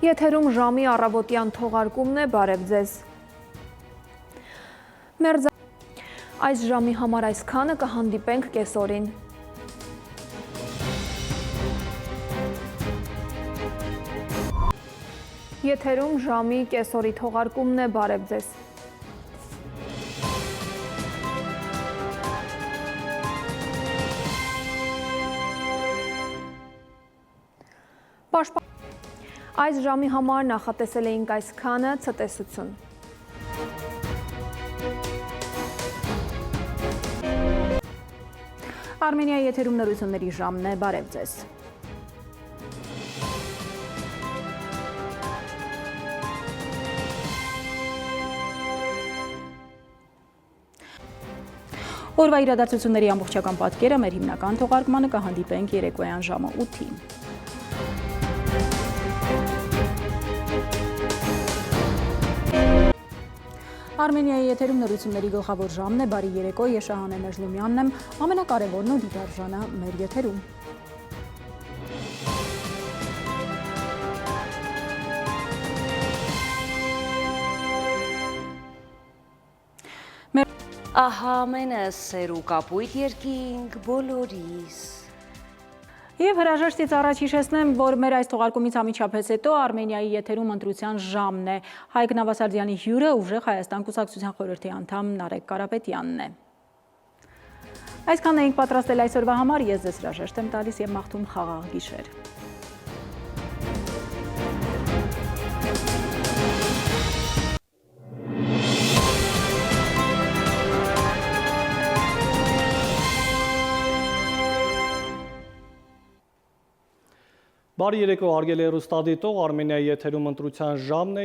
Եթերում ժամի առավոտյան թողարկումն է, բարև ձեզ։ Այս ժամի համար այսքանը, կհանդիպենք կեսօրին։ Եթերում ժամի կեսօրի թողարկումն է, բարև ձեզ։ Այս ժամի համար նախատեսել էինք այսքանը, ցտեսություն։ Արմենիայի եթերում նորությունների ժամն է, բարև ձեզ։ Օրվա իրադարձությունների ամբողջական պատկերը մեր հիմնական թողարկմանը կհանդիպենք երեկոյան ժամը 8-ին։ Արմենիայի եթերում նորությունների գլխավոր ժամն է, բարի երեկո, ես Շահանե Մեժլումյանն եմ, ամենակարևորն ու դիտարժանը մեր եթերում։ Ահա ամենը սեր ու կապույտ երկինք բոլորիս։ Եվ հրաժեշտից առաջ հիշեցնեմ, որ մեր այս թողարկումից անմիջապես հետո Արմենիայի եթերում ընտրության ժամն է։ Հայկ Նավասարդյանի հյուրը ուժեղ Հայաստան կուսակցության խորհրդի անդամ Նարեկ Կարապետյանն է։ Այսքանն էինք պատրաստել այսօրվա համար, ես ձեզ հրաժեշտ եմ տալիս եւ մաղթում խաղաղ գիշեր։ Բարի երեկո, հարգելի հեռուստադիտող, Արմենիայի եթերում ընտրության ժամն է։